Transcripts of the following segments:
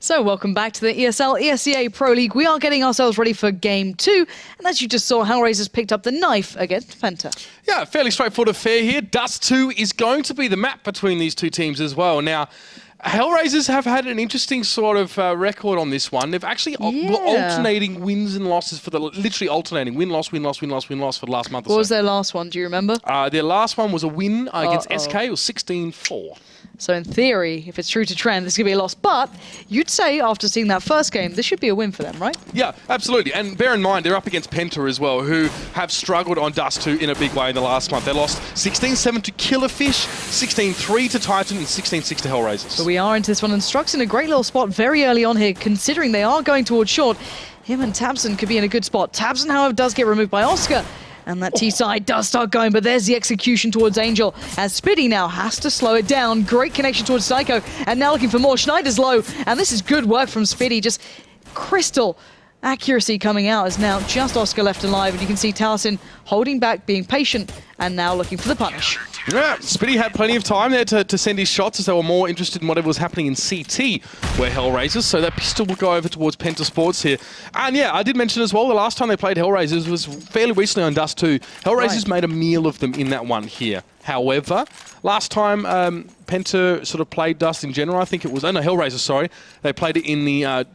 So welcome back to the ESL ESEA Pro League. We are getting ourselves ready for Game 2. And as you just saw, HellRaisers picked up the knife against PENTA. Yeah, fairly straightforward affair here. Dust2 is going to be the map between these two teams as well. Now, HellRaisers have had an interesting sort of record on this one. They've actually alternating wins and losses for literally alternating win-loss, win-loss, win-loss, win-loss for the last month or so. What was their last one? Do you remember? Their last one was a win against SK. It was 16-4. So in theory, if it's true to trend, this is going to be a loss. But you'd say after seeing that first game, this should be a win for them, right? Yeah, absolutely. And bear in mind, they're up against PENTA as well, who have struggled on Dust2 in a big way in the last month. They lost 16-7 to Killerfish, 16-3 to Titan, and 16-6 to HellRaisers. But we are into this one, and Struck's in a great little spot very early on here, considering they are going towards short. Him and Tabson could be in a good spot. Tabson, however, does get removed by Oscar. And that T-side does start going, but there's the execution towards Angel, as Spitty now has to slow it down. Great connection towards Psycho, and now looking for more. Schneider's low, and this is good work from Spitty. Just crystal accuracy coming out, as now just Oscar left alive, and you can see Taliesin holding back, being patient, and now looking for the punish. Yeah, Spitty had plenty of time there to send his shots, as they were more interested in whatever was happening in CT, where HellRaisers, so that pistol will go over towards PENTA Sports here. And yeah, I did mention as well, the last time they played HellRaisers was fairly recently on Dust2. HellRaisers made a meal of them in that one here. However, last time PENTA sort of played Dust in general, I think it was, HellRaisers, sorry. They played it in the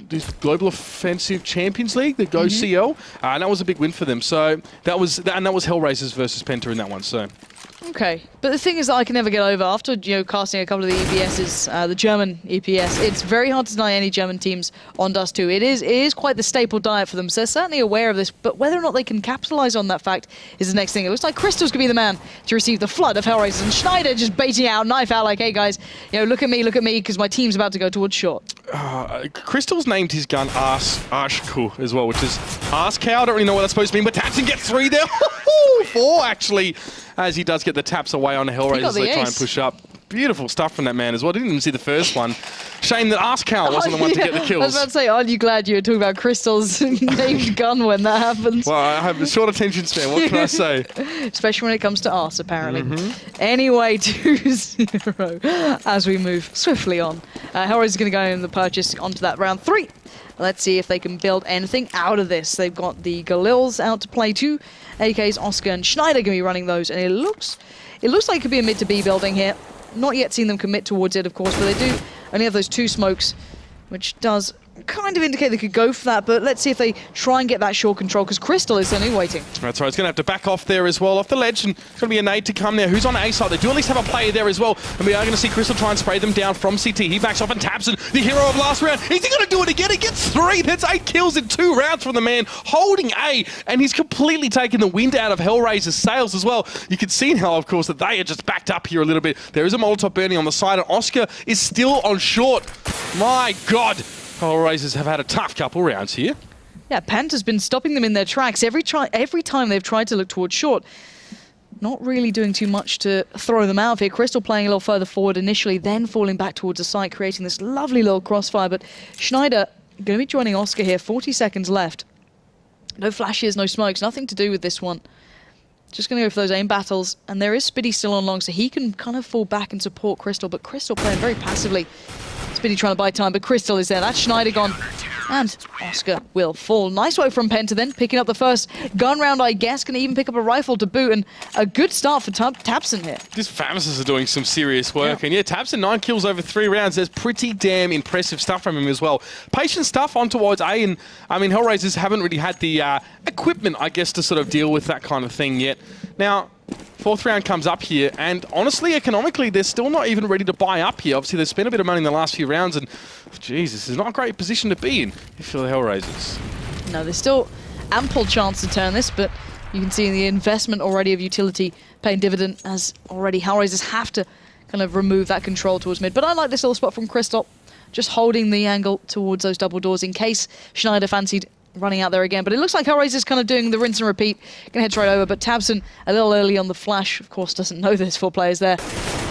Global Offensive Champions League, the Go CL, and that was a big win for them. So that was HellRaisers versus PENTA in that one, so. Okay, but the thing is that I can never get over, after casting a couple of the EPSs, the German EPS, it's very hard to deny any German teams on Dust2. It is quite the staple diet for them, so they're certainly aware of this, but whether or not they can capitalize on that fact is the next thing. It looks like Crystal's going to be the man to receive the flood of HellRaisers, and Schneider just baiting out, knife out, like, hey guys, look at me, because my team's about to go towards short. Crystal's named his gun Arshku as well, which is Arse Cow. I don't really know what that's supposed to mean, but Tabson gets 3 there. 4 actually, as he does get the taps away on the HellRaisers as they try and push up. Beautiful stuff from that man as well. Didn't even see the first one. Shame that Arse Cow wasn't the one to get the kills. I was about to say, aren't you glad you were talking about Crystal's named gun when that happens? Well, I have a short attention span, what can I say? Especially when it comes to arse, apparently. Anyway, 2-0 as we move swiftly on. HellRaisers is going to go in the purchase onto that round 3. Let's see if they can build anything out of this. They've got the Galils out to play too. AKs, Oscar and Schneider going to be running those, and it looks like it could be a mid to B building here. Not yet seen them commit towards it, of course, but they do only have those 2 smokes, which does kind of indicate they could go for that, but let's see if they try and get that short control, because Crystal is only waiting. That's right, it's going to have to back off there as well, off the ledge, and it's going to be a nade to come there. Who's on A side? They do at least have a player there as well, and we are going to see Crystal try and spray them down from CT. He backs off, and Tabson, the hero of last round. Is he going to do it again? He gets 3. That's 8 kills in 2 rounds from the man holding A, and he's completely taken the wind out of HellRaisers' sails as well. You can see now, of course, that they are just backed up here a little bit. There is a Molotov burning on the side, and Oscar is still on short. My God. HellRaisers have had a tough couple rounds here. Yeah, PENTA's been stopping them in their tracks every time they've tried to look towards short. Not really doing too much to throw them out of here. Crystal playing a little further forward initially, then falling back towards the site, creating this lovely little crossfire. But Schneider going to be joining Oscar here. 40 seconds left. No flashes, no smokes, nothing to do with this one. Just going to go for those aim battles. And there is Spitty still on long, so he can kind of fall back and support Crystal. But Crystal playing very passively. Spitty trying to buy time, but Crystal is there. That's Schneider gone. And Oscar will fall. Nice work from PENTA then, picking up the first gun round, I guess. Going to even pick up a rifle to boot, and a good start for Tabson here. These Famouses are doing some serious work. And yeah, Tabson, 9 kills over 3 rounds. There's pretty damn impressive stuff from him as well. Patient stuff on towards A, and I mean, HellRaisers haven't really had the equipment, I guess, to sort of deal with that kind of thing yet. Now, 4th round comes up here, and honestly, economically, they're still not even ready to buy up here. Obviously, they've spent a bit of money in the last few rounds, and geez, this is not a great position to be in if you're the HellRaisers. No, there's still ample chance to turn this, but you can see the investment already of utility paying dividend, as already HellRaisers have to kind of remove that control towards mid. But I like this little spot from Crystal, just holding the angle towards those double doors in case Schneider fancied running out there again. But it looks like HellRaisers kind of doing the rinse and repeat. Gonna head straight over, but Tabson a little early on the flash, of course doesn't know there's 4 players there,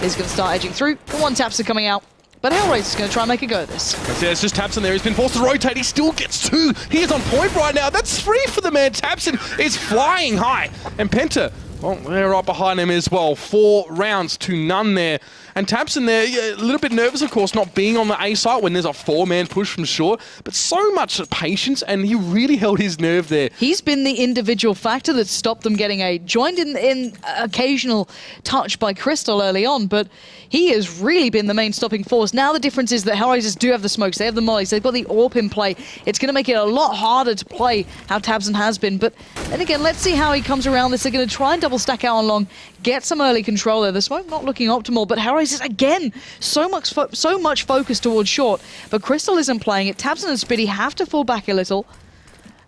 is gonna start edging through. The 1 Tabson coming out, but HellRaisers gonna try and make a go of this. Yeah, it's just Tabson there. He's been forced to rotate. He still gets 2. He is on point right now. That's 3 for the man. Tabson is flying high. And PENTA Well, they're right behind him as well. 4 rounds to none there. And Tabson there, a little bit nervous, of course, not being on the A site when there's a 4-man push from short, but so much patience, and he really held his nerve there. He's been the individual factor that stopped them getting A. Joined in occasional touch by Crystal early on, but he has really been the main stopping force. Now the difference is that HellRaisers do have the smokes, they have the mollies, they've got the AWP in play. It's going to make it a lot harder to play how Tabson has been, but then again, let's see how he comes around this. They're going to try and double stack out on long, get some early control there. The smoke not looking optimal, but HellRaisers again, so much focus towards short, but Crystal isn't playing it. Tabson and Spitty have to fall back a little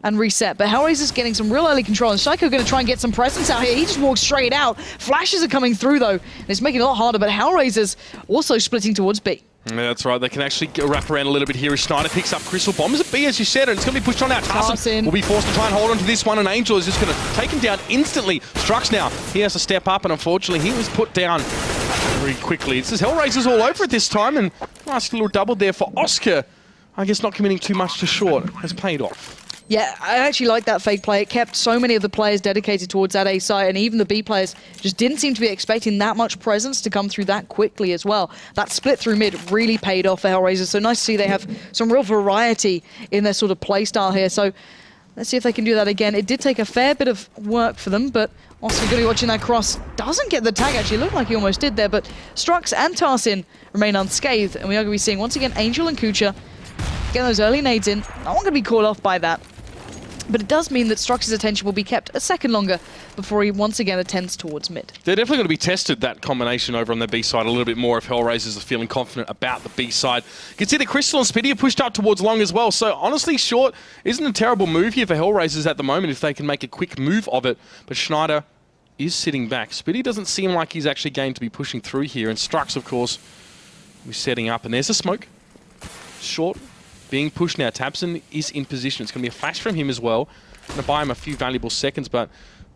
and reset, but HellRaisers getting some real early control, and Psycho going to try and get some presence out here. He just walks straight out. Flashes are coming through though, and it's making it a lot harder, but HellRaisers also splitting towards B. Yeah, that's right. They can actually wrap around a little bit here as Schneider picks up Crystal. Bomb is a B, as you said, and it's going to be pushed on out. Tarson will be forced to try and hold on to this one, and Angel is just going to take him down instantly. Strux now, he has to step up, and unfortunately, he was put down very quickly. This is HellRaisers all over it this time, and nice little double there for Oscar. I guess not committing too much to short has paid off. Yeah, I actually like that fake play. It kept so many of the players dedicated towards that A side, and even the B players just didn't seem to be expecting that much presence to come through that quickly as well. That split through mid really paid off for HellRaisers, so nice to see they have some real variety in their sort of play style here. So let's see if they can do that again. It did take a fair bit of work for them, but also going to be watching that cross. Doesn't get the tag, actually. Looked like he almost did there, but Strux and Tarsin remain unscathed, and we are going to be seeing, once again, Angel and Kucha getting those early nades in. No one going to be caught off by that. But it does mean that Strux's attention will be kept a second longer before he once again attends towards mid. They're definitely going to be tested, that combination over on the B side, a little bit more if HellRaisers are feeling confident about the B side. You can see that Crystal and Spitty are pushed up towards long as well, so honestly, short isn't a terrible move here for HellRaisers at the moment if they can make a quick move of it. But Schneider is sitting back. Spitty doesn't seem like he's actually going to be pushing through here, and Strux, of course, will be setting up. And there's a smoke. Short being pushed now. Tabson is in position. It's going to be a flash from him as well. Going to buy him a few valuable seconds, but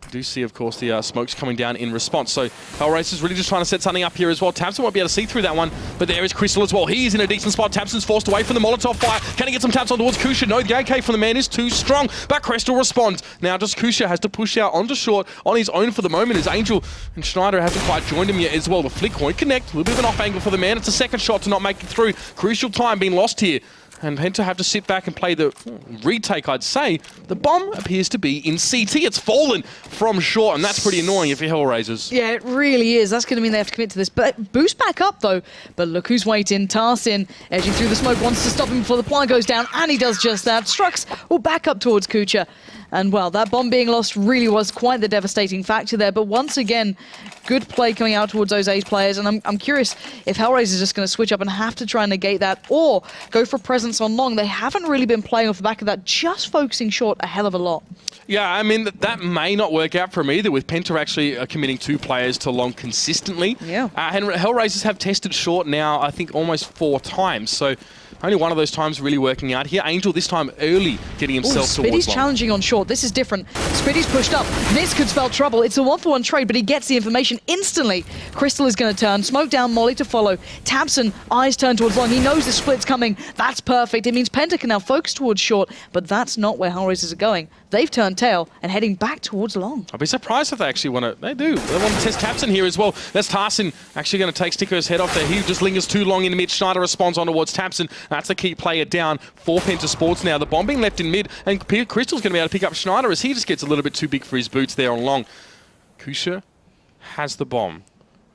we do see, of course, the smokes coming down in response. So HellRaisers really just trying to set something up here as well. Tabson won't be able to see through that one, but there is Crystal as well. He's in a decent spot. Tabson's forced away from the Molotov fire. Can he get some taps on towards Kusha? No, the AK from the man is too strong, but Crystal responds. Now just Kusha has to push out onto short on his own for the moment as Angel and Schneider haven't quite joined him yet as well. The flick won't connect. A little bit of an off angle for the man. It's a second shot to not make it through. Crucial time being lost here. And PENTA have to sit back and play the retake, I'd say. The bomb appears to be in CT. It's fallen from short, and that's pretty annoying if you're HellRaisers. Yeah, it really is. That's going to mean they have to commit to this. But boost back up, though. But look who's waiting. Tarsin, edging through the smoke, wants to stop him before the plant goes down, and he does just that. Strux will back up towards Kucha. And, well, that bomb being lost really was quite the devastating factor there. But once again, good play coming out towards those A's players. And I'm curious if HellRaisers is just going to switch up and have to try and negate that or go for presence on long. They haven't really been playing off the back of that, just focusing short a hell of a lot. Yeah, I mean, that may not work out for him either, with PENTA actually committing 2 players to long consistently. Yeah. And HellRaisers have tested short now, I think, almost 4 times. So only one of those times really working out here. Angel this time early getting himself towards long. Spitty's challenging on short. This is different. Spitty's pushed up. This could spell trouble. It's a 1-for-1 trade, but he gets the information instantly. Crystal is going to turn. Smoke down, Molly to follow. Tabson, eyes turn towards long. He knows the split's coming. That's perfect. It means PENTA can now focus towards short, but that's not where HellRaisers are going. They've turned tail and heading back towards long. I'd be surprised if they actually want to. They do. They want to test Tabson here as well. That's Tarsin actually going to take Sticker's head off there. He just lingers too long in the mid. Schneider responds on towards Tabson. That's the key player down for PENTA Sports now. The bomb being left in mid, and Crystal's going to be able to pick up Schneider as he just gets a little bit too big for his boots there on long. Kusha has the bomb.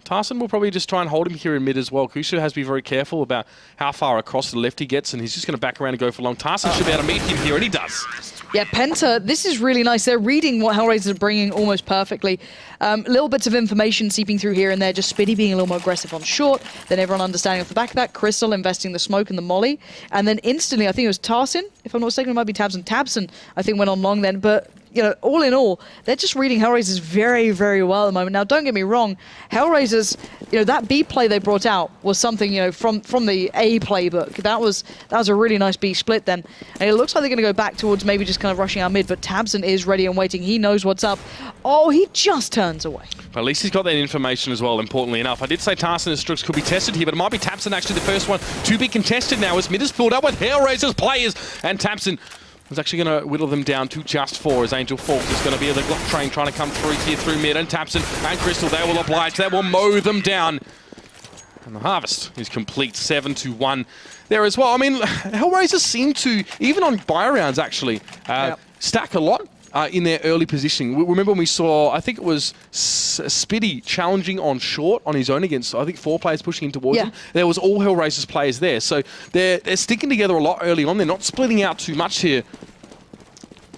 Tarsin will probably just try and hold him here in mid as well. Kusha has to be very careful about how far across to the left he gets, and he's just going to back around and go for long. Tarsin should be able to meet him here, and he does. Yeah, PENTA, this is really nice. They're reading what HellRaisers are bringing almost perfectly. Little bits of information seeping through here and there, just Spitty being a little more aggressive on short, then everyone understanding off the back of that, Crystal investing the smoke and the molly, and then instantly, I think it was Tarsin, if I'm not mistaken, it might be Tabson. Tabson, I think, went on long then, but you know, all in all, they're just reading HellRaisers very, very well at the moment. Now, don't get me wrong, HellRaisers, you know, that B play they brought out was something, you know, from the A playbook. That was a really nice B split then. And it looks like they're going to go back towards maybe just kind of rushing our mid, but Tabson is ready and waiting. He knows what's up. Oh, he just turns away. Well, at least he's got that information as well, importantly enough. I did say Tarsin and Strux could be tested here, but it might be Tabson actually the first one to be contested now as mid is filled up with HellRaisers players, and Tabson is actually going to whittle them down to just 4 as Angel falls. It's going to be the Glock train trying to come through here through mid, and Tapson and Crystal, they will oblige. They will mow them down. And the harvest is complete, 7-1 there as well. I mean, HellRaisers seem to, even on buy rounds actually, stack a lot. In their early positioning. Remember when we saw, I think it was Spitty challenging on short on his own against, I think 4 players pushing in towards him. There was all HellRaisers players there. So they're sticking together a lot early on. They're not splitting out too much here.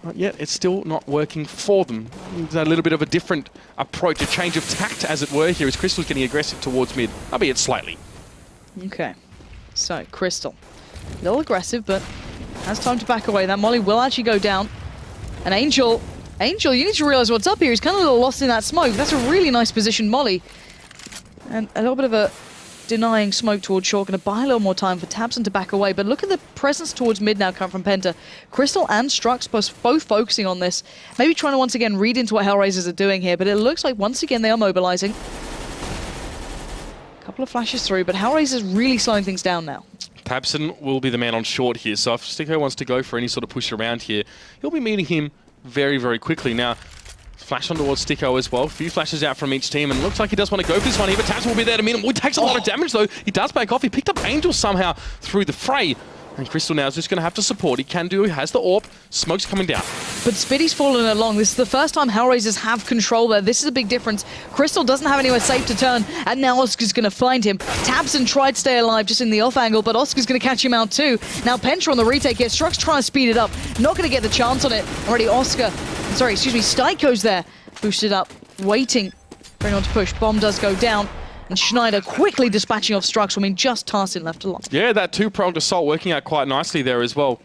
But yet it's still not working for them. It's a little bit of a different approach, a change of tact as it were here as Crystal's getting aggressive towards mid, albeit slightly. Okay, so Crystal, a little aggressive, but has time to back away. That Molly will actually go down. And Angel, you need to realize what's up here. He's kind of a little lost in that smoke. That's a really nice position, Molly. And a little bit of a denying smoke towards short. Going to buy a little more time for Tabson to back away. But look at the presence towards mid now come from Penta. Crystal and Strux both focusing on this. Maybe trying to once again read into what HellRaisers are doing here. But it looks like once again they are mobilizing. A couple of flashes through, but HellRaisers really slowing things down now. Tabson will be the man on short here, so if Sticko wants to go for any sort of push around here, he'll be meeting him very, very quickly. Now, flash on towards Sticko as well. A few flashes out from each team, and looks like he does want to go for this one here, but Tabson will be there to meet him. He takes a lot of damage, though. He does back off. He picked up Angel somehow through the fray. And Crystal now is just going to have to support. He has the AWP. Smoke's coming down. But Spitty's fallen along. This is the first time HellRaisers have control there. This is a big difference. Crystal doesn't have anywhere safe to turn, and now Oscar's going to find him. Tabson tried to stay alive just in the off angle, but Oscar's going to catch him out too. Now Penta on the retake here. Strux trying to speed it up. Not going to get the chance on it. Already Styko's there. Boosted up, waiting for anyone to push. Bomb does go down. And Schneider quickly dispatching off Strux. I mean, just Tarsin left alone. Yeah, that two-pronged assault working out quite nicely there as well.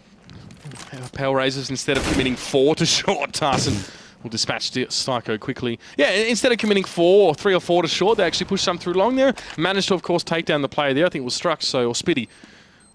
HellRaisers, instead of committing 4 to short, Tarsin will dispatch Styko quickly. Yeah, instead of committing 3 or 4 to short, they actually pushed some through long there. Managed to, of course, take down the player there. I think it was Strux, or Spitty.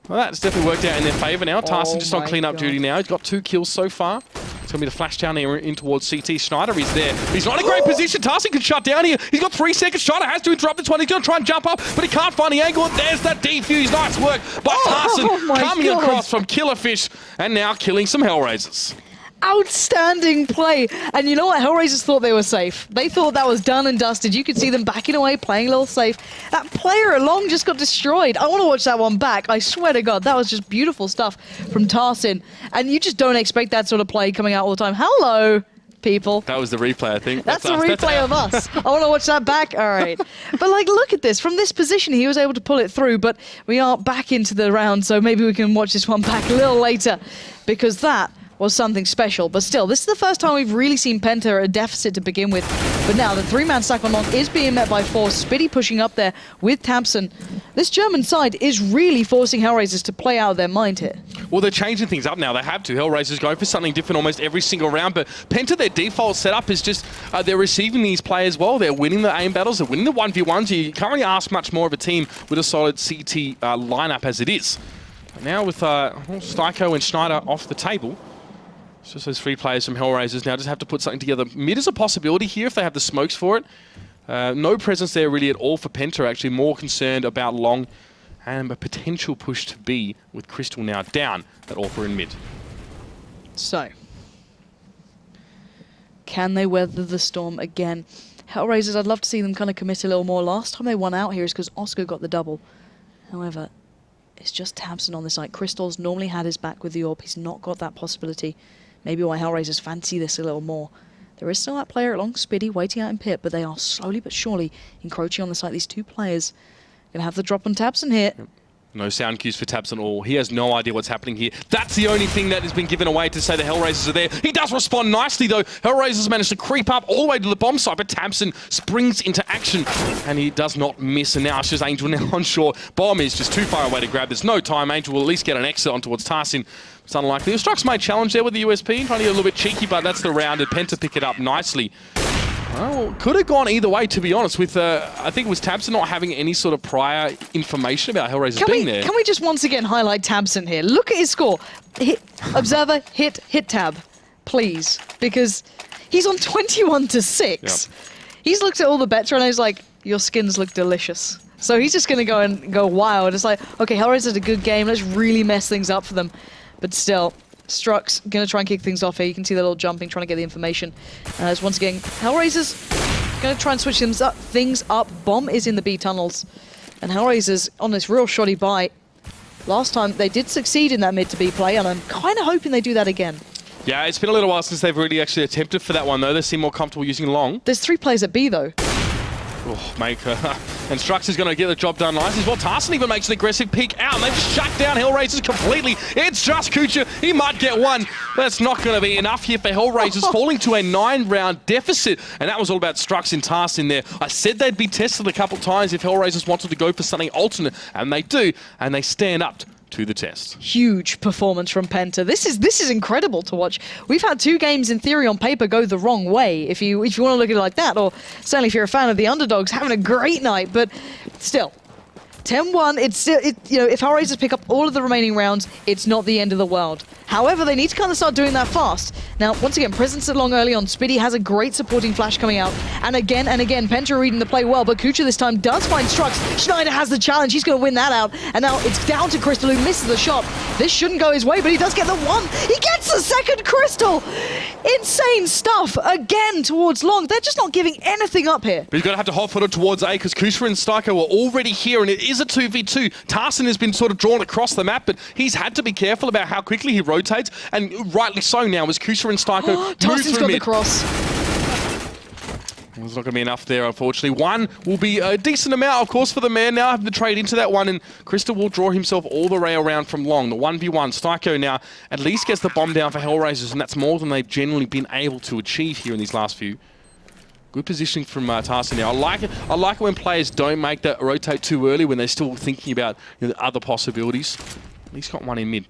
Well, that's definitely worked out in their favour now. Tarsin just on clean-up duty now. He's got 2 kills so far. It's going to be the flash down here in towards CT. Schneider is there. He's not in a great position. Tarsin can shut down here. He's got 3 seconds. Schneider has to interrupt this one. He's going to try and jump up, but he can't find the angle. There's that defuse. Nice work by Tarsin coming across from Killerfish and now killing some HellRaisers. Outstanding play. And you know what? HellRaisers thought they were safe. They thought that was done and dusted. You could see them backing away, playing a little safe. That player along just got destroyed. I want to watch that one back. I swear to God, that was just beautiful stuff from Tarsin. And you just don't expect that sort of play coming out all the time. Hello, people. That was the replay, I think. That's the replay of us. I want to watch that back. All right. But, like, look at this. From this position, he was able to pull it through. But we are back into the round, so maybe we can watch this one back a little later. Because that was something special. But still, this is the first time we've really seen Penta at a deficit to begin with. But now the 3-man stack on long is being met by 4. Spitty pushing up there with Tabson. This German side is really forcing HellRaisers to play out of their mind here. Well, they're changing things up now. They have to. HellRaisers going for something different almost every single round. But Penta, their default setup is just they're receiving these players well. They're winning the aim battles. They're winning the 1v1s. You can't really ask much more of a team with a solid CT lineup as it is. But now with Styko and Schneider off the table, it's just those 3 players from HellRaisers now just have to put something together. Mid is a possibility here if they have the smokes for it. No presence there really at all for Penta, actually more concerned about long and a potential push to B with Crystal now down at AWPer in mid. So, can they weather the storm again? HellRaisers, I'd love to see them kind of commit a little more. Last time they won out here is because Oscar got the double. However, it's just Tabson on this side. Crystal's normally had his back with the AWP. He's not got that possibility. Maybe why HellRaisers fancy this a little more. There is still that player along Spitty waiting out in pit, but they are slowly but surely encroaching on the site. These 2 players going to have the drop on Tabson here. Yep. No sound cues for Tabson at all. He has no idea what's happening here. That's the only thing that has been given away to say the HellRaisers are there. He does respond nicely, though. HellRaisers managed to creep up all the way to the bomb site, but Tabson springs into action, and he does not miss. And now it's just Angel now on shore. Bomb is just too far away to grab. There's no time. Angel will at least get an exit on towards Tarsin. It's unlikely. The Strux may challenge there with the USP, trying to get a little bit cheeky, but that's the round, and Penta pick it up nicely. Well, could have gone either way, to be honest, with, I think it was Tabson not having any sort of prior information about HellRaisers being there. Can we just once again highlight Tabson here? Look at his score. Hit, observer, hit tab, please. Because he's on 21-6. Yep. He's looked at all the bets and he's like, your skins look delicious. So he's just going to go and go wild. It's like, okay, HellRaisers is a good game. Let's really mess things up for them. But still, Strux going to try and kick things off here. You can see the little jumping, trying to get the information. As once again, HellRaisers going to try and switch things up. Bomb is in the B tunnels. And HellRaisers on this real shoddy buy. Last time they did succeed in that mid to B play, and I'm kind of hoping they do that again. Yeah, it's been a little while since they've really actually attempted for that one, though. They seem more comfortable using long. There's 3 players at B, though. Oh, and Strux is going to get the job done nicely as well. Tarson even makes an aggressive peek out, and they've shut down HellRaisers completely. It's just Kucha. He might get one. That's not going to be enough here for HellRaisers, falling to a 9-round deficit. And that was all about Strux and Tarson there. I said they'd be tested a couple times if HellRaisers wanted to go for something alternate, and they do, and they stand up to the test. Huge performance from PENTA. This is incredible to watch. We've had 2 games in theory on paper go the wrong way, if you want to look at it like that, or certainly if you're a fan of the underdogs, having a great night, but still. 10-1, it's still, you know, if HellRaisers pick up all of the remaining rounds, it's not the end of the world. However, they need to kind of start doing that fast. Now, once again, presence at long early on. Spiddy has a great supporting flash coming out. And again, PENTA reading the play well, but Kucha this time does find Strux. Schneider has the challenge. He's going to win that out. And now it's down to Crystal, who misses the shot. This shouldn't go his way, but he does get the one. He gets the second Crystal. Insane stuff. Again, towards long. They're just not giving anything up here. But he's going to have to hot-foot it towards A, because Kucha and Styko are already here, and it is a 2v2. Tarson has been sort of drawn across the map, but he's had to be careful about how quickly he rotates, and rightly so now as Kucha and Styko move Tarson's through got mid. the cross. There's not going to be enough there, unfortunately. One will be a decent amount, of course, for the man now, having to trade into that one, and Crystal will draw himself all the way around from long. The 1v1, Styko now at least gets the bomb down for HellRaisers, and that's more than they've generally been able to achieve here in these last few. Good positioning from Tarson now. I like it when players don't make that rotate too early, when they're still thinking about, you know, the other possibilities. At least got one in mid.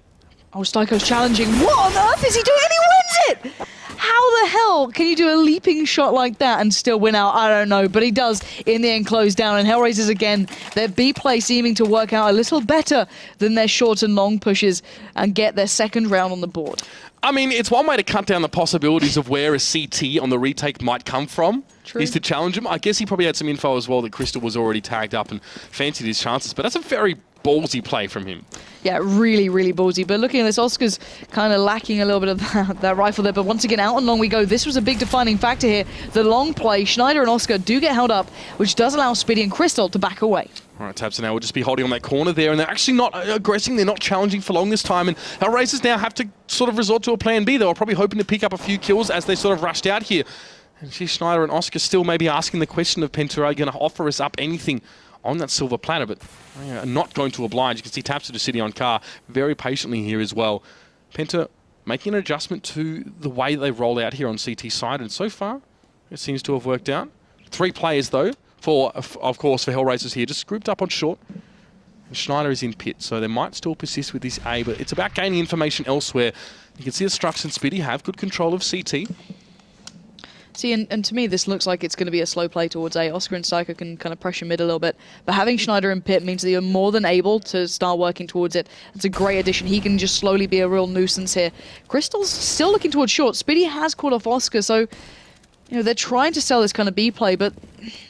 Oh, Styko's challenging. What on earth is he doing? And he wins it! How the hell can you do a leaping shot like that and still win out? I don't know, but he does in the end close down. And HellRaisers again, their B play seeming to work out a little better than their short and long pushes and get their second round on the board. I mean, it's one way to cut down the possibilities of where a CT on the retake might come from. True. Is to challenge him. I guess he probably had some info as well that Crystal was already tagged up and fancied his chances, but that's a very ballsy play from him. Yeah, really, really ballsy. But looking at this, Oscar's kind of lacking a little bit of that rifle there. But once again, out and long we go. This was a big defining factor here. The long play, Schneider and Oscar do get held up, which does allow Spiddy and Crystal to back away. All right, Tabson now will just be holding on that corner there, and they're actually not aggressing. They're not challenging for long this time, and HellRaisers now have to sort of resort to a plan B. They were probably hoping to pick up a few kills as they sort of rushed out here. And see Schneider and Oscar still maybe asking the question of PENTA, are you going to offer us up anything on that silver platter? But not going to oblige. You can see Tabson just sitting on car very patiently here as well. PENTA making an adjustment to the way they roll out here on CT side, and so far it seems to have worked out. 3 players though, of course for HellRaisers here, just grouped up on short. And Schneider is in pit, so they might still persist with this A, but it's about gaining information elsewhere. You can see the Strux and Spiddy have good control of CT. See, and to me, this looks like it's going to be a slow play towards A. Oscar and Styko can kind of pressure mid a little bit, but having Schneider in pit means that you're more than able to start working towards it. It's a great addition. He can just slowly be a real nuisance here. Crystal's still looking towards short. Spiddy has caught off Oscar, so you know, they're trying to sell this kind of B play, but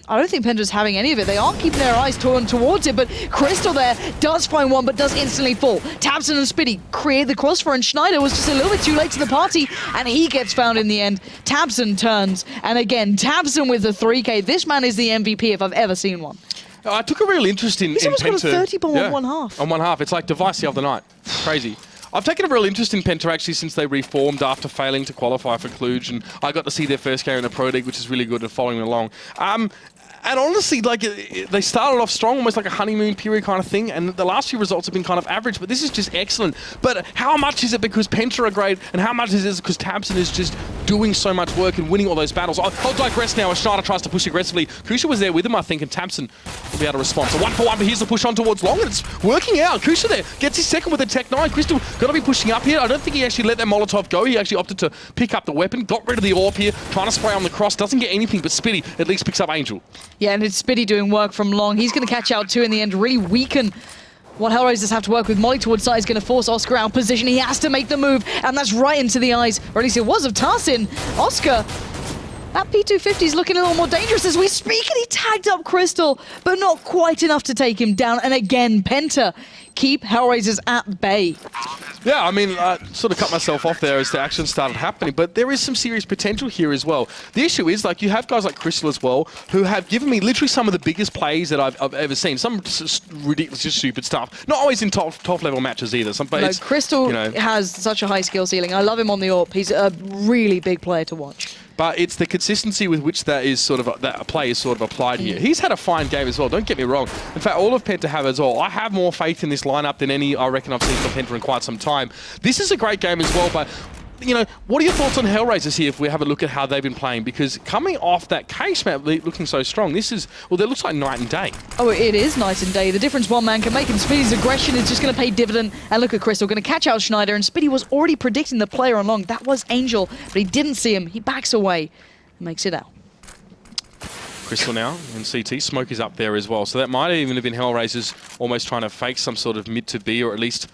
I don't think PENTA's having any of it. They aren't keeping their eyes turned towards it, but Crystal there does find one, but does instantly fall. Tabson and Spiddy create the crossfire, and Schneider was just a little bit too late to the party, and he gets found in the end. Tabson turns, and again, Tabson with the 3K. This man is the MVP if I've ever seen one. I took a real interest in PENTA. He's almost got a 30 bomb on one half. On one half. It's like Device the other night. Crazy. I've taken a real interest in PENTA actually since they reformed after failing to qualify for Cluj, and I got to see their first game in the Pro League, which is really good, and following along. And honestly, like, they started off strong, almost like a honeymoon period kind of thing, and the last few results have been kind of average, but this is just excellent. But how much is it because PENTA are great, and how much is it because Tabson is just doing so much work and winning all those battles? I'll digress now as Schneider tries to push aggressively. Kucha was there with him, I think, and Tabson will be able to respond. So 1-for-1, but here's the push on towards long, and it's working out. Kucha there gets his second with a Tech 9. Crystal got to be pushing up here. I don't think he actually let that Molotov go. He actually opted to pick up the weapon, got rid of the AWP here, trying to spray on the cross. Doesn't get anything, but Spiddy at least picks up Angel. Yeah, and it's Spiddy doing work from long. He's going to catch out too in the end, really weaken what HellRaisers have to work with. Molly towards side is going to force Oscar out of position. He has to make the move, and that's right into the eyes, or at least it was, of Tarson. Oscar That P250 is looking a little more dangerous as we speak, and he tagged up Crystal, but not quite enough to take him down. And again, Penta keep HellRaisers at bay. Yeah, I mean, I sort of cut myself off there as the action started happening, but there is some serious potential here as well. The issue is, like, you have guys like Crystal as well, who have given me literally some of the biggest plays that I've ever seen. Some ridiculous, just stupid stuff. Not always in top level matches either. No, Crystal has such a high skill ceiling. I love him on the AWP. He's a really big player to watch. But it's the consistency with which that play is sort of applied here. He's had a fine game as well, don't get me wrong. In fact, all of Penta have as well. I have more faith in this lineup than any I reckon I've seen from Penta in quite some time. This is a great game as well, but what are your thoughts on HellRaisers here if we have a look at how they've been playing? Because coming off that case map looking so strong, this is, well, that looks like night and day. Oh, it is night and day. The difference one man can make, and Spiddy's aggression is just going to pay dividend. And look at Crystal, going to catch out Schneider, and Spiddy was already predicting the player on long. That was Angel, but he didn't see him. He backs away, makes it out. Crystal now in CT. Smoke is up there as well. So that might even have been HellRaisers almost trying to fake some sort of mid to B, or at least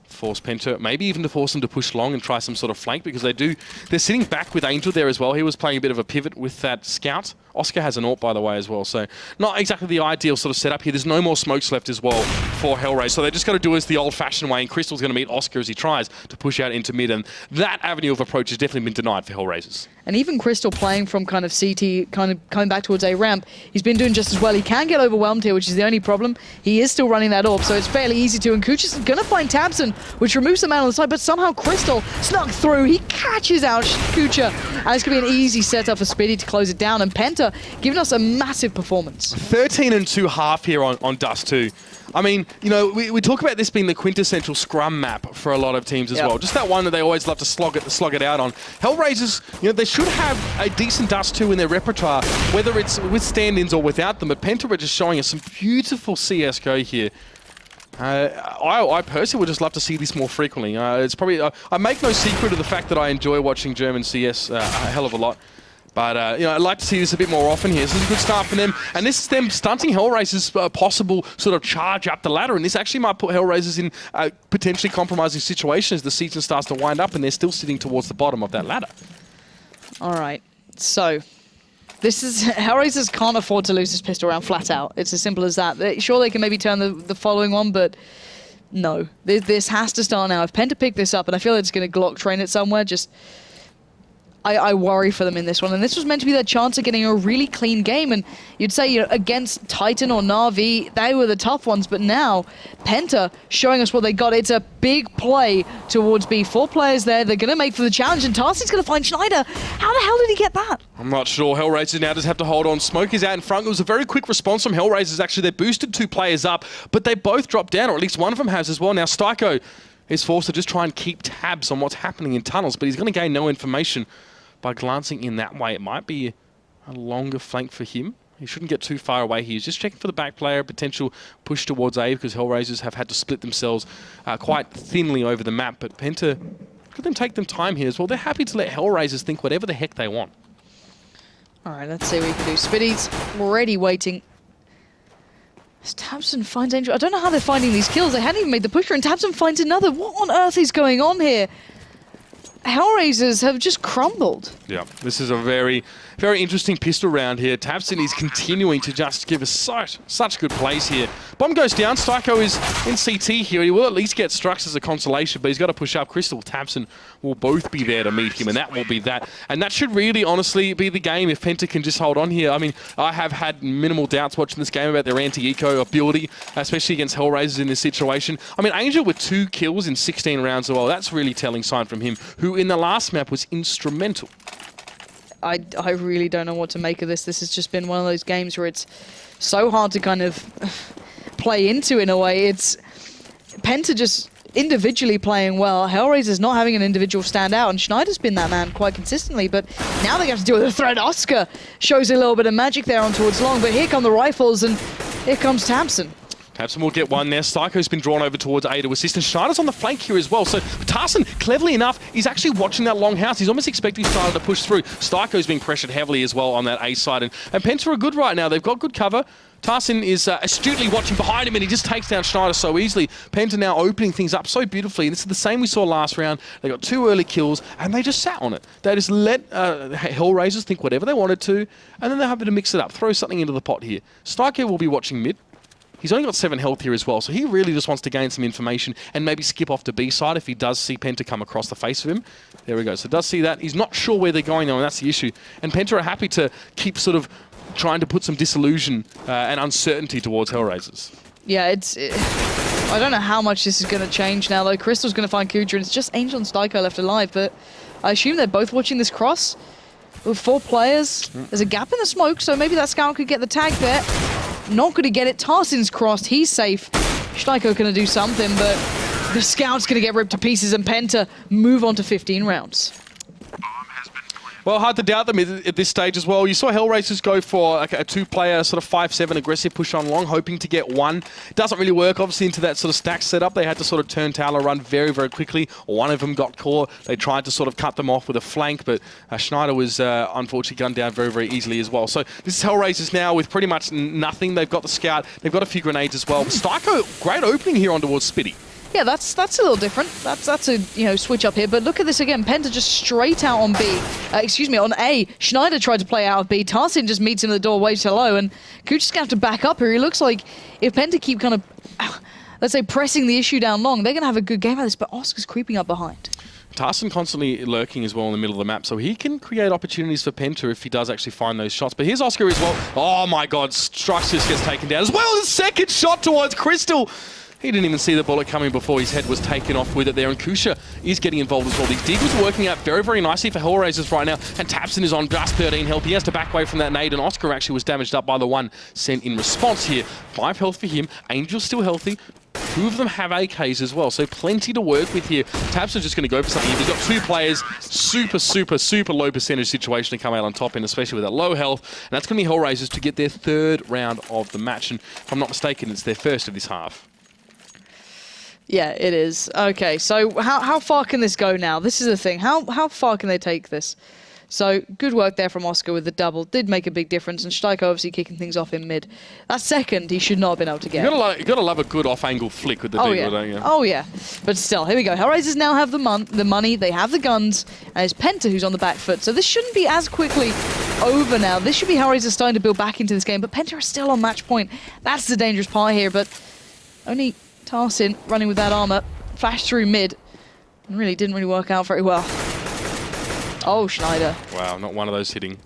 force Penta, maybe even to force them to push long and try some sort of flank, because they're sitting back with Angel there as well. He was playing a bit of a pivot with that scout. Oscar has an AWP, by the way, as well, so not exactly the ideal sort of setup here. There's no more smokes left as well for HellRaisers, so they just got to do it the old-fashioned way, and Crystal's going to meet Oscar as he tries to push out into mid, and that avenue of approach has definitely been denied for HellRaisers. And even Crystal playing from kind of CT, kind of coming back towards A ramp, he's been doing just as well. He can get overwhelmed here, which is the oned problem. He is still running that AWP, so it's fairly easy to, and Kuch is going to find Tabson, which removes the man on the side, but somehow Crystal snuck through. He catches out Kucha, and it's going to be an easy setup for Spiddy to close it down, and Penta giving us a massive performance. 13-2 half here on Dust2. I mean, we talk about this being the quintessential scrum map for a lot of teams as well. Just that one that they always love to slog it out on. HellRaisers, they should have a decent Dust2 in their repertoire, whether it's with stand-ins or without them. But Penta are just showing us some beautiful CSGO here. I personally would just love to see this more frequently. It's probably I make no secret of the fact that I enjoy watching German CS a hell of a lot. But, I'd like to see this a bit more often here. This is a good start for them. And this is them stunting HellRaisers' possible sort of charge up the ladder. And this actually might put HellRaisers in a potentially compromising situation as the season starts to wind up and they're still sitting towards the bottom of that ladder. All right. So, this is... HellRaisers can't afford to lose this pistol round flat out. It's as simple as that. Sure, they can maybe turn the following one, but... No. This has to start now. If Penta pick this up, and I feel it's going to Glock train it somewhere, just... I worry for them in this one, and this was meant to be their chance of getting a really clean game, and you'd say against Titan or Na'Vi, they were the tough ones, but now Penta showing us what they got. It's a big play towards B. 4 players there, they're going to make for the challenge, and Tarsik's going to find Schneider. How the hell did he get that? I'm not sure. HellRaisers now just have to hold on. Smoke is out in front. It was a very quick response from HellRaisers, actually. They boosted 2 players up, but they both dropped down, or at least one of them has as well. Now Styko is forced to just try and keep tabs on what's happening in tunnels, but he's going to gain no information by glancing in that way. It might be a longer flank for him. He shouldn't get too far away. He's just checking for the back player, potential push towards A, because HellRaisers have had to split themselves quite thinly over the map. But Penta, let them take them time here as well. They're happy to let HellRaisers think whatever the heck they want. All right, let's see what we can do. Spiddy's already waiting. As Tabson finds Angel. I don't know how they're finding these kills. They hadn't even made the pusher, and Tabson finds another. What on earth is going on here? HellRaisers have just crumbled. Yeah, this is a very, very interesting pistol round here. Tabson is continuing to just give us such good plays here. Bomb goes down. Styko is in CT here. He will at least get Strux as a consolation, but he's got to push up. Crystal, Tabson will both be there to meet him, and that will be that. And that should really, honestly, be the game if Penta can just hold on here. I mean, I have had minimal doubts watching this game about their anti-eco ability, especially against HellRaisers in this situation. I mean, Angel with 2 kills in 16 rounds as well. That's a really telling sign from him, who in the last map was instrumental. I really don't know what to make of this. This has just been one of those games where it's so hard to kind of play into in a way. It's Penta just individually playing well. HellRaisers not having an individual stand out, and Schneider's been that man quite consistently, but now they have to deal with the threat. Oscar shows a little bit of magic there on towards long, but here come the rifles, and here comes Tabson. Tabson will get one there. Styko's been drawn over towards A to assist, and Schneider's on the flank here as well. So Tarson, cleverly enough, he's actually watching that long house. He's almost expecting Schneider to push through. Styko's being pressured heavily as well on that A side, and Penta are good right now. They've got good cover. Tarsin is astutely watching behind him, and he just takes down Schneider so easily. Penta now opening things up so beautifully, and this is the same we saw last round. They got 2 early kills, and they just sat on it. They just let HellRaisers think whatever they wanted to, and then they're happy to mix it up, throw something into the pot here. Styko will be watching mid. He's only got 7 health here as well, so he really just wants to gain some information and maybe skip off to B side if he does see Penta come across the face of him. There we go. So does see that. He's not sure where they're going though, and that's the issue. And Penta are happy to keep sort of trying to put some disillusion and uncertainty towards HellRaisers. Yeah, I don't know how much this is going to change now, though. Crystal's going to find Kuja, and it's just Angel and Styko left alive, but I assume they're both watching this cross. With 4 players, there's a gap in the smoke, so maybe that scout could get the tag there. Not going to get it. Tarsin's crossed. He's safe. Styko going to do something, but the scout's going to get ripped to pieces, and Penta move on to 15 rounds. Well, hard to doubt them at this stage as well. You saw HellRaisers go for a 2-player sort of 5-7 aggressive push on long, hoping to get 1. It doesn't really work, obviously, into that sort of stack setup. They had to sort of turn Towler run very, very quickly. One of them got caught. They tried to sort of cut them off with a flank, but Schneider was unfortunately gunned down very, very easily as well. So this is HellRaisers now with pretty much nothing. They've got the scout. They've got a few grenades as well. Styko, great opening here on towards Spitty. Yeah, that's a little different. That's a switch up here. But look at this again. Penta just straight out on B. On A. Schneider tried to play out of B. Tarsin just meets him at the door, waves hello, and Kuja's gonna have to back up here. He looks like if Penta keep kind of, let's say, pressing the issue down long, they're gonna have a good game at this. But Oscar's creeping up behind. Tarsin constantly lurking as well in the middle of the map, so he can create opportunities for Penta if he does actually find those shots. But here's Oscar as well. Oh my God, Strux just gets taken down as well. The second shot towards Crystal. He didn't even see the bullet coming before his head was taken off with it there, and Kusha is getting involved as well. These diggers working out very, very nicely for HellRaisers right now, and Tapson is on just 13 health. He has to back away from that nade, and Oscar actually was damaged up by the 1 sent in response here. 5 health for him. Angel's still healthy. 2 of them have AKs as well, so plenty to work with here. Tapson's just going to go for something. He's got 2 players, super low percentage situation to come out on top in, especially with that low health, and that's going to be HellRaisers to get their 3rd round of the match, and if I'm not mistaken, it's their 1st of this half. Yeah, it is. Okay, so how far can this go now? This is the thing. How far can they take this? So good work there from Oscar with the double. Did make a big difference, and Styko obviously kicking things off in mid. That second, he should not have been able to get. You gotta love a good off-angle flick with the deagle, don't you? Oh yeah. But still, here we go. HellRaisers now have the money, they have the guns, and it's Penta who's on the back foot. So this shouldn't be as quickly over now. This should be HellRaisers starting to build back into this game, but Penta are still on match point. That's the dangerous part here, but only Tarsin running with that armor, flashed through mid, and really didn't work out very well. Oh, Schneider. Wow, not one of those hitting.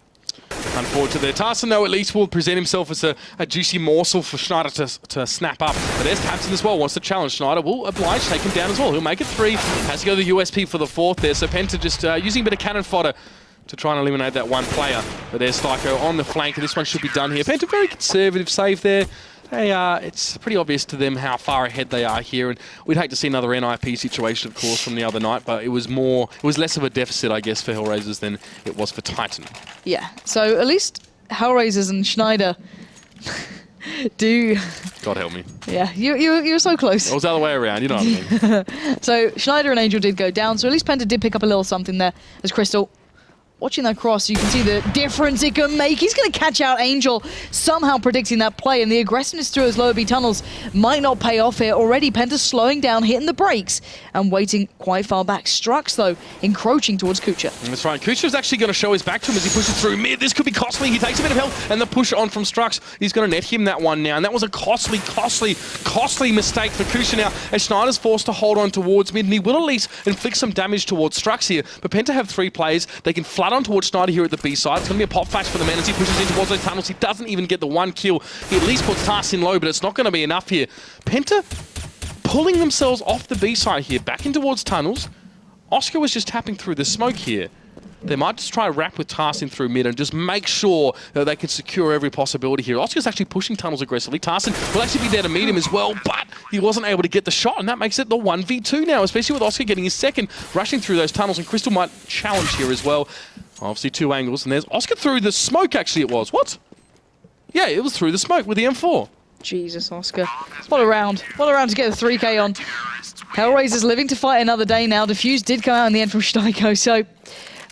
Unfortunate there. Tarsin, though, at least will present himself as a juicy morsel for Schneider to snap up. But there's Tapson as well, wants to challenge. Schneider will oblige, take him down as well. He'll make it 3. Has to go to the USP for the 4th there. So Penta just using a bit of cannon fodder to try and eliminate that 1 player. But there's Styko on the flank, and this one should be done here. Penta, very conservative save there. It's pretty obvious to them how far ahead they are here, and we'd hate to see another NIP situation, of course, from the other night, but it was less of a deficit, I guess, for HellRaisers than it was for Titan. Yeah, so at least HellRaisers and Schneider do... God help me. Yeah, you were so close. It was the other way around, you know what I mean. So Schneider and Angel did go down, so at least Penta did pick up a little something there as Crystal. Watching that cross, you can see the difference it can make. He's going to catch out Angel, somehow predicting that play, and the aggressiveness through his lower B tunnels might not pay off here. Already, Penta's slowing down, hitting the brakes, and waiting quite far back. Strux, though, encroaching towards Kucha. That's right. Kucha's actually going to show his back to him as he pushes through mid. This could be costly. He takes a bit of health, and the push on from Strux, he's going to net him that 1 now, and that was a costly mistake for Kucha now, as Schneider's forced to hold on towards mid, and he will at least inflict some damage towards Strux here. But Penta have 3 players. They can flood on towards Schneider here at the B side. It's going to be a pop flash for the man as he pushes in towards those tunnels. He doesn't even get the 1 kill. He at least puts Tarsin low, but it's not going to be enough here. Penta pulling themselves off the B side here, back in towards tunnels. Oscar was just tapping through the smoke here. They might just try to wrap with Tarsin through mid and just make sure that they can secure every possibility here. Oscar's actually pushing tunnels aggressively. Tarsin will actually be there to meet him as well, but he wasn't able to get the shot, and that makes it the 1v2 now, especially with Oscar getting his 2nd, rushing through those tunnels, and Crystal might challenge here as well. Obviously 2 angles, and there's Oscar through the smoke, actually it was. What? Yeah, it was through the smoke with the M4. Jesus, Oscar. What a round. What a round to get the 3K on. HellRaisers living to fight another day now. Defuse did come out in the end from Styko, so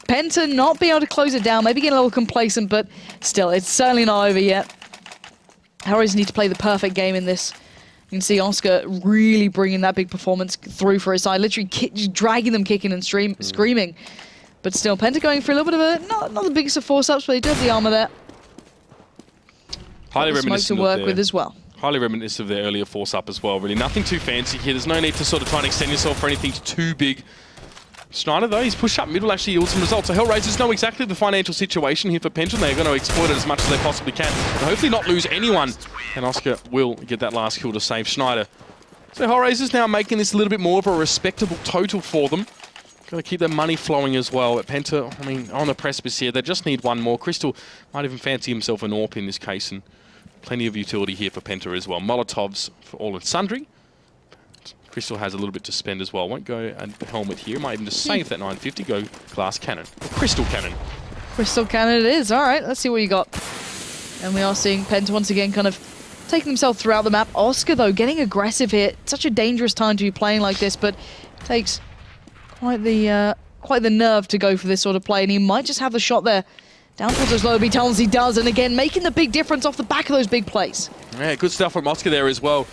Penta not being able to close it down, maybe getting a little complacent, but still, it's certainly not over yet. HellRaisers need to play the perfect game in this. You can see Oscar really bringing that big performance through for his side, literally just dragging them kicking and screaming. But still, Penta going for a little bit of a, not the biggest of force-ups, but they do have the armor there. Highly smoke reminiscent to work with as well. Highly reminiscent of their earlier force-up as well, really. Nothing too fancy here. There's no need to sort of try and extend yourself for anything too big. Schneider, though, his push-up mid will actually yield some results. So HellRaisers know exactly the financial situation here for Penta, and they're going to exploit it as much as they possibly can. And hopefully not lose anyone. And Oscar will get that last kill to save Schneider. So HellRaisers now making this a little bit more of a respectable total for them. Got to keep their money flowing as well. But Penta, I mean, on the precipice here, they just need one more. Crystal might even fancy himself an AWP in this case, and plenty of utility here for Penta as well. Molotovs for all and sundry. Crystal has a little bit to spend as well. Won't go a helmet here. Might even just save that 950. Go glass cannon. Or crystal cannon. Crystal cannon it is. All right, let's see what you got. And we are seeing Penta once again kind of taking himself throughout the map. Oscar, though, getting aggressive here. Such a dangerous time to be playing like this, but takes quite the nerve to go for this sort of play, and he might just have the shot there. Down towards those low B tunnels he does, and again, making the big difference off the back of those big plays. Yeah, good stuff from Oscar there as well.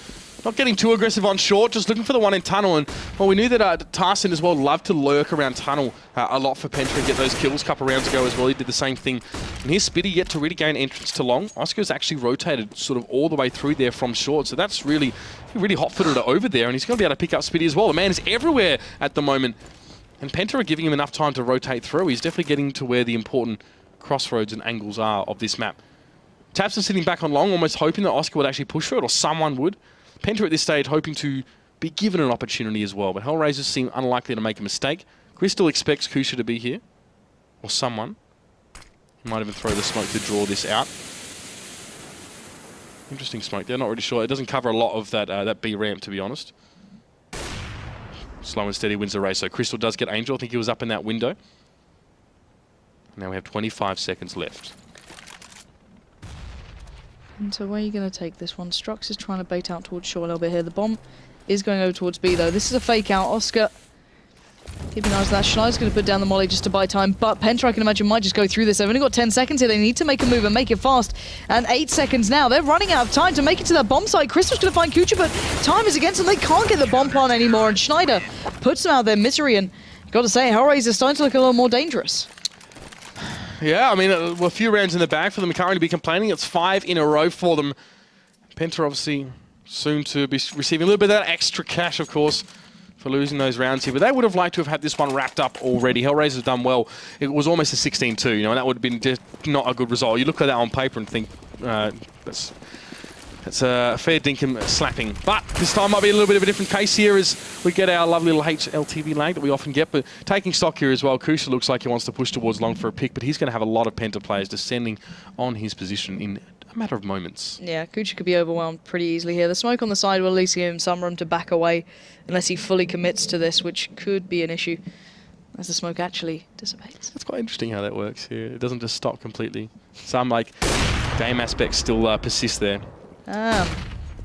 Not getting too aggressive on short, just looking for the one in tunnel. And well, we knew that Tarsin as well loved to lurk around tunnel a lot for Penta and get those kills a couple of rounds ago as well. He did the same thing. And here's Spitty yet to really gain entrance to long. Oscar's actually rotated sort of all the way through there from short. So that's really hot-footed over there. And he's going to be able to pick up Spitty as well. The man is everywhere at the moment. And Penta are giving him enough time to rotate through. He's definitely getting to where the important crossroads and angles are of this map. Tapson sitting back on long, almost hoping that Oscar would actually push for it, or someone would. Penta at this stage hoping to be given an opportunity as well, but HellRaisers seem unlikely to make a mistake. Crystal expects Kusha to be here, or someone. He might even throw the smoke to draw this out. Interesting smoke there, not really sure. It doesn't cover a lot of that B ramp, to be honest. Slow and steady wins the race, so Crystal does get Angel. I think he was up in that window. Now we have 25 seconds left. And so where are you going to take this one? Strux is trying to bait out towards shore a little bit here. The bomb is going over towards B, though. This is a fake out. Oscar keeping eyes on that. Schneider's going to put down the molly just to buy time, but Penta, I can imagine, might just go through this. They've only got 10 seconds here. They need to make a move and make it fast. And 8 seconds now. They're running out of time to make it to that bomb site. Crystal's going to find Kucha, but time is against them. They can't get the bomb plant anymore, and Schneider puts them out of their misery. And you've got to say, HellRaisers starting to look a little more dangerous. Yeah, I mean, a few rounds in the bag for them. Can't really be complaining. It's 5 in a row for them. Penta obviously soon to be receiving a little bit of that extra cash, of course, for losing those rounds here. But they would have liked to have had this one wrapped up already. HellRaisers have done well. It was almost a 16-2, you know, and that would have been just not a good result. You look at that on paper and think, that's a fair dinkum slapping. But this time might be a little bit of a different case here as we get our lovely little HLTV lag that we often get. But taking stock here as well, Kusha looks like he wants to push towards long for a pick, but he's going to have a lot of Penta players descending on his position in a matter of moments. Yeah, Kucha could be overwhelmed pretty easily here. The smoke on the side will at least give him some room to back away unless he fully commits to this, which could be an issue as the smoke actually dissipates. It's quite interesting how that works here. It doesn't just stop completely. Some like game aspects still persist there.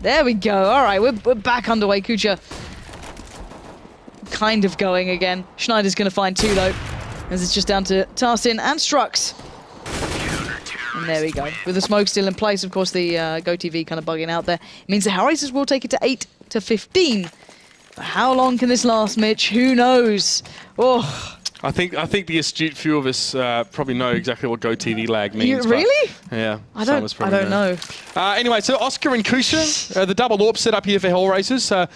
There we go. All right, we're back underway. Kucha kind of going again. Schneider's going to find 2, though, as it's just down to Tarsin and Strux. And there we go. With the smoke still in place, of course, the GoTV kind of bugging out there. It means the HellRaisers will take it to 8-15. But how long can this last, Mitch? Who knows? Oh. I think the astute few of us probably know exactly what GoTV lag means. Really? Yeah. I don't know. Anyway, so Oscar and Kusha, the double AWP set up here for HellRaisers.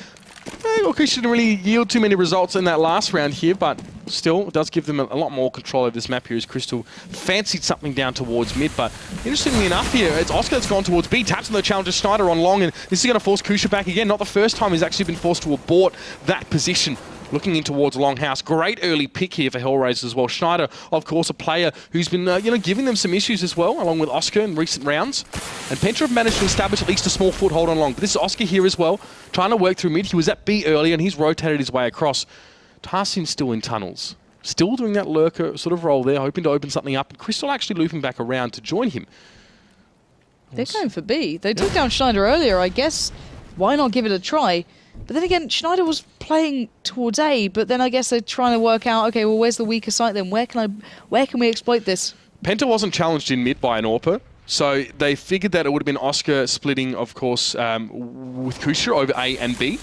Kusha didn't really yield too many results in that last round here, but still, it does give them a lot more control over this map here as Crystal fancied something down towards mid. But interestingly enough here, it's Oscar that's gone towards B, taps on the challenger Schneider on long, and this is going to force Kusha back again. Not the first time he's actually been forced to abort that position. Looking in towards Longhouse. Great early pick here for HellRaisers as well. Schneider, of course, a player who's been giving them some issues as well, along with Oscar in recent rounds. And Penta have managed to establish at least a small foothold on long. But this is Oscar here as well, trying to work through mid. He was at B earlier, and he's rotated his way across. Tarsin's still in tunnels. Still doing that lurker sort of role there, hoping to open something up. And Crystal actually looping back around to join him. They're going for B. They took down Schneider earlier, I guess. Why not give it a try? But then again, Schneider was playing towards A, but then I guess they're trying to work out, okay, well, where's the weaker site then? Where can we exploit this? Penta wasn't challenged in mid by an AWPer, So they figured that it would have been Oscar splitting, of course, with Kusha over A and B.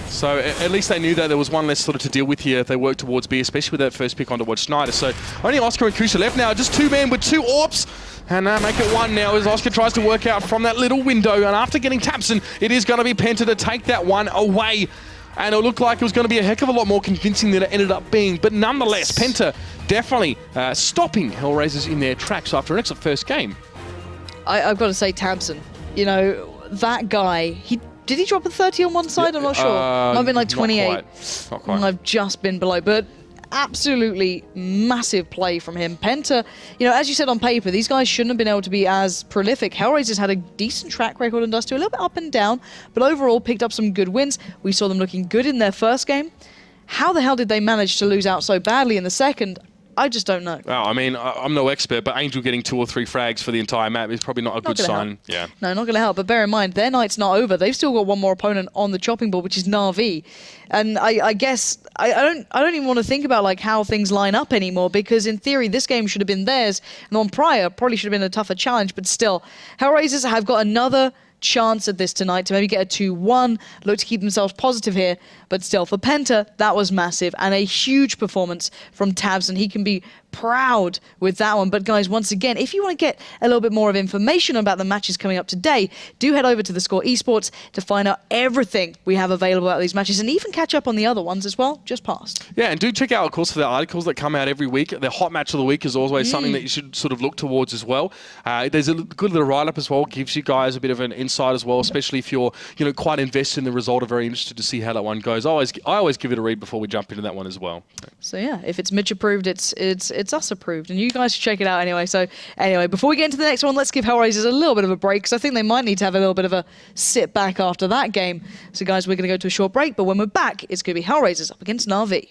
So at least they knew that there was one less sort of to deal with here if they worked towards B, especially with that first pick on towards Schneider. So only Oscar and Kusha left now, just 2 men with 2 AWPs. And make it 1 now as Oscar tries to work out from that little window. And after getting Tapson, it is going to be Penta to take that one away. And it looked like it was going to be a heck of a lot more convincing than it ended up being. But nonetheless, Penta definitely stopping HellRaisers in their tracks after an excellent first game. I've got to say, Tapson, you know, that guy, did he drop a 30 on one side? I'm not sure. Might have been like 28. Not quite. I've just been below. But absolutely massive play from him. Penta, you know, as you said on paper, these guys shouldn't have been able to be as prolific. HellRaisers had a decent track record in Dust2, a little bit up and down, but overall picked up some good wins. We saw them looking good in their first game. How the hell did they manage to lose out so badly in the second? I just don't know. Well, I mean, I'm no expert, but Angel getting 2 or 3 frags for the entire map is probably not a good sign. Help. Yeah. No, not going to help. But bear in mind, their night's not over. They've still got one more opponent on the chopping board, which is Na'Vi. And I guess I don't even want to think about like how things line up anymore, because in theory this game should have been theirs, and the one prior probably should have been a tougher challenge. But still, HellRaisers have got another chance at this tonight to maybe get a 2-1, look to keep themselves positive here. But still, for Penta, that was massive and a huge performance from Tabs, and he can be proud with that one. But guys, once again, if you want to get a little bit more of information about the matches coming up today, do head over to the Score Esports to find out everything we have available about these matches, and even catch up on the other ones as well, just past. Yeah, and do check out, of course, for the articles that come out every week. The hot match of the week is always something that you should sort of look towards as well. There's a good little write-up as well, gives you guys a bit of an insight as well, especially if you're quite invested in the result, or very interested to see how that one goes. I always give it a read before we jump into that one as well. So yeah, if it's Mitch approved, it's us approved, and you guys should check it out anyway. So anyway, before we get into the next one, let's give HellRaisers a little bit of a break, because I think they might need to have a little bit of a sit back after that game. So guys, we're going to go to a short break, but when we're back, it's going to be HellRaisers up against Na'Vi.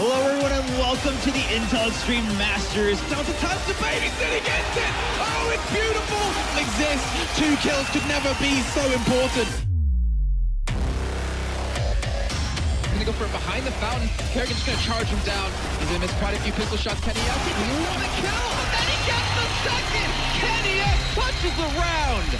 Hello everyone and welcome to the Intel Extreme Masters. Down to touch the babysitting gets it. Oh, it's beautiful. Exists. 2 kills could never be so important. Gonna go for it behind the fountain. Kerrigan's just gonna charge him down. He's gonna miss quite a few pistol shots. Kenny X, he won a kill, and then he gets the second. Kenny X punches the round.